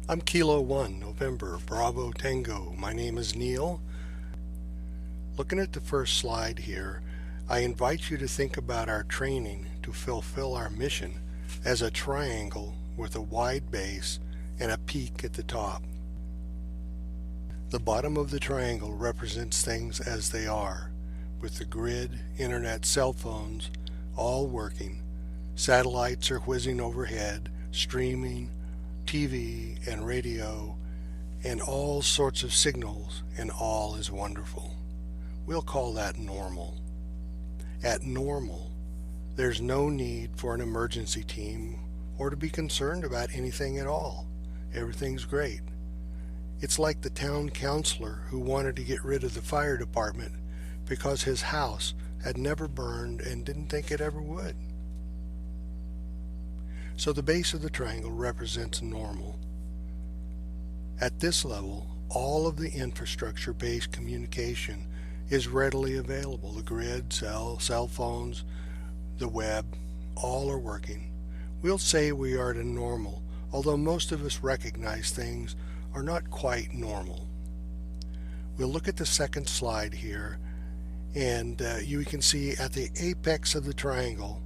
I'm Kilo 1, November, Bravo Tango. My name is Neil. Looking at the first slide here, I invite you to think about our training to fulfill our mission as a triangle with a wide base and a peak at the top. The bottom of the triangle represents things as they are, with the grid, internet, cell phones all working. Satellites are whizzing overhead, streaming, TV and radio, and all sorts of signals, and all is wonderful. We'll call that normal. At normal, there's no need for an emergency team or to be concerned about anything at all. Everything's great. It's like the town councilor who wanted to get rid of the fire department because his house had never burned and didn't think it ever would. So the base of the triangle represents normal. At this level, all of the infrastructure-based communication is readily available. The grid, cell phones, the web, all are working. We'll say we are at a normal, although most of us recognize things are not quite normal. We'll look at the second slide here, and you can see at the apex of the triangle,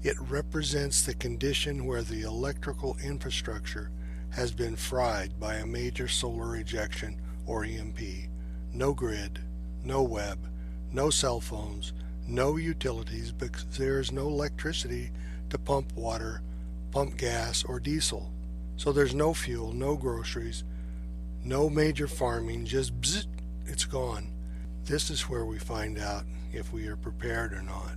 it represents the condition where the electrical infrastructure has been fried by a major solar ejection or EMP. No grid, no web, no cell phones, no utilities because there is no electricity to pump water, pump gas, or diesel. So there's no fuel, no groceries, no major farming, just bzzzt, it's gone. This is where we find out if we are prepared or not.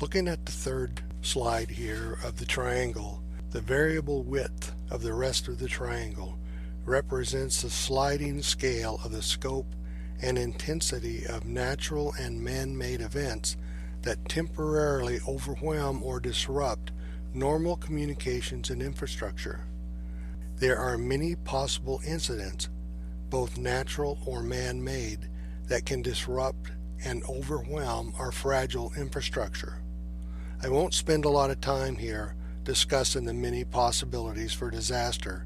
Looking at the third slide here of the triangle, the variable width of the rest of the triangle represents the sliding scale of the scope and intensity of natural and man-made events that temporarily overwhelm or disrupt normal communications and infrastructure. There are many possible incidents, both natural or man-made, that can disrupt and overwhelm our fragile infrastructure. I won't spend a lot of time here discussing the many possibilities for disaster,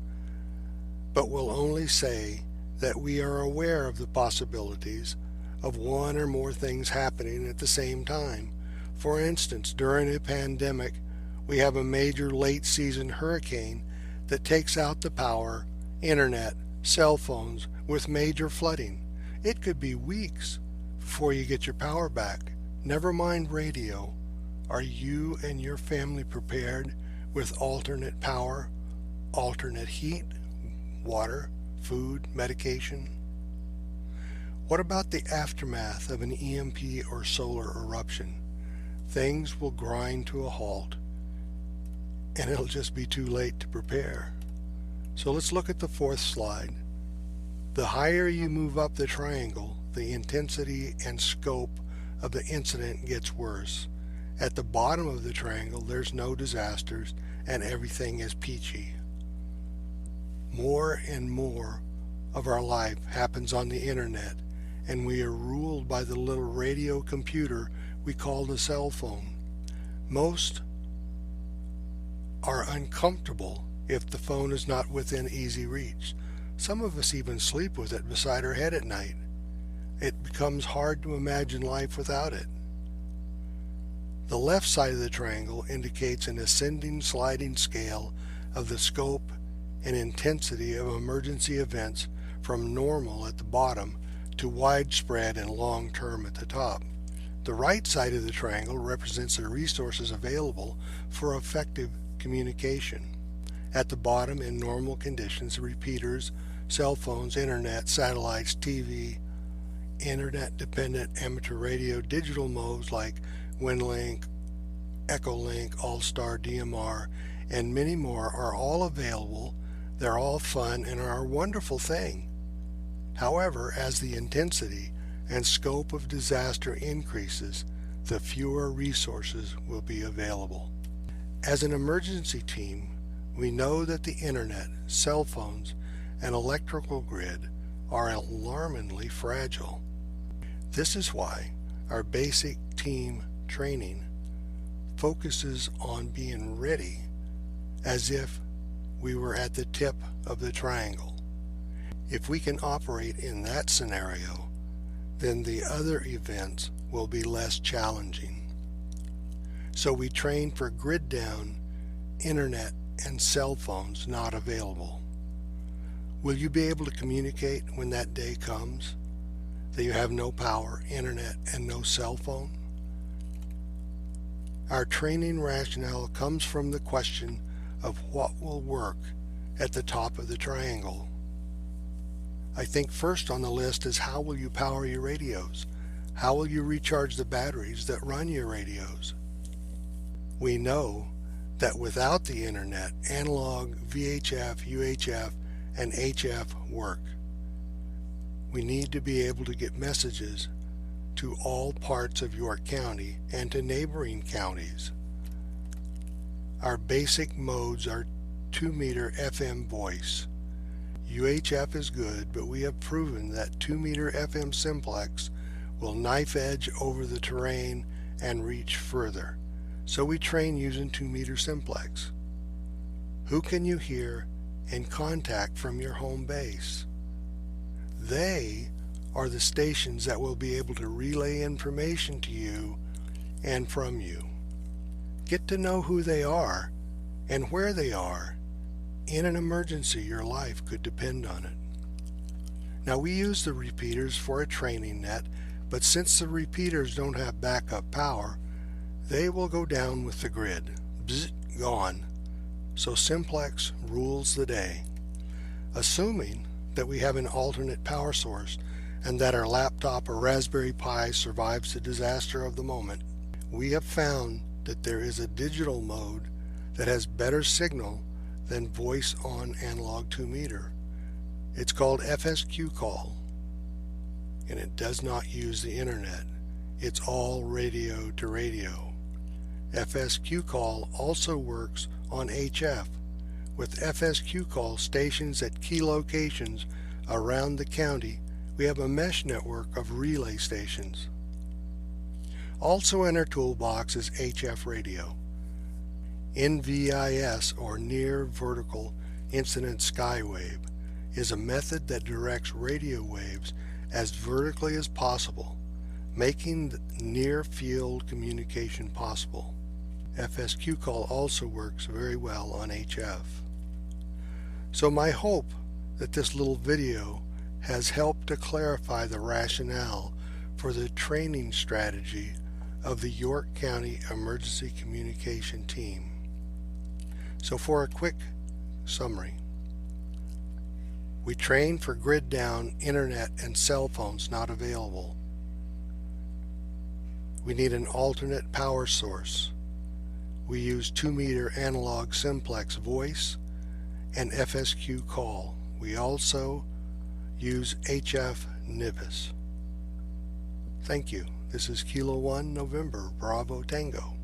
but will only say that we are aware of the possibilities of one or more things happening at the same time. For instance, during a pandemic, we have a major late-season hurricane that takes out the power, internet, cell phones with major flooding. It could be weeks before you get your power back. Never mind radio. Are you and your family prepared with alternate power, alternate heat, water, food, medication? What about the aftermath of an EMP or solar eruption? Things will grind to a halt, and it'll just be too late to prepare. So let's look at the fourth slide. The higher you move up the triangle, the intensity and scope of the incident gets worse. At the bottom of the triangle, there's no disasters and everything is peachy. More and more of our life happens on the internet, and we are ruled by the little radio computer we call the cell phone. Most are uncomfortable if the phone is not within easy reach. Some of us even sleep with it beside our head at night. It becomes hard to imagine life without it. The left side of the triangle indicates an ascending sliding scale of the scope and intensity of emergency events from normal at the bottom to widespread and long-term at the top. The right side of the triangle represents the resources available for effective communication. At the bottom, in normal conditions, repeaters, cell phones, internet, satellites, TV, internet-dependent amateur radio, digital modes like WinLink, Echolink, All-Star, DMR, and many more are all available. They're all fun and are a wonderful thing. However, as the intensity and scope of disaster increases, the fewer resources will be available. As an emergency team, we know that the internet, cell phones, and electrical grid are alarmingly fragile. This is why our basic team training focuses on being ready as if we were at the tip of the triangle. If we can operate in that scenario, then the other events will be less challenging. So we train for grid down, internet, and cell phones not available. Will you be able to communicate when that day comes, that you have no power, internet, and no cell phone? Our training rationale comes from the question of what will work at the top of the triangle. I think first on the list is how will you power your radios? How will you recharge the batteries that run your radios? We know that without the internet, analog, VHF, UHF, and HF work. We need to be able to get messages to all parts of York County and to neighboring counties. Our basic modes are 2-meter FM voice. UHF is good, but we have proven that 2-meter FM simplex will knife edge over the terrain and reach further. So we train using 2-meter simplex. Who can you hear and contact from your home base? They are the stations that will be able to relay information to you and from you. Get to know who they are and where they are. In an emergency, your life could depend on it. Now we use the repeaters for a training net, but since the repeaters don't have backup power, they will go down with the grid. Bzz, gone. So simplex rules the day. Assuming that we have an alternate power source and that our laptop or Raspberry Pi survives the disaster of the moment, we have found that there is a digital mode that has better signal than voice on analog 2-meter. It's called FSQ call, and it does not use the internet. It's all radio to radio. FSQ call also works on HF. With FSQ call stations at key locations around the county, we have a mesh network of relay stations. Also in our toolbox is HF radio. NVIS, or Near Vertical Incident Skywave, is a method that directs radio waves as vertically as possible, making near field communication possible. FSQ call also works very well on HF. So my hope that this little video has helped to clarify the rationale for the training strategy of the York County Emergency Communication Team. So for a quick summary, we train for grid down, internet, and cell phones not available. We need an alternate power source. We use 2-meter analog simplex voice and FSQ call. We also use HF NIVIS. Thank you. This is Kilo 1 November Bravo Tango.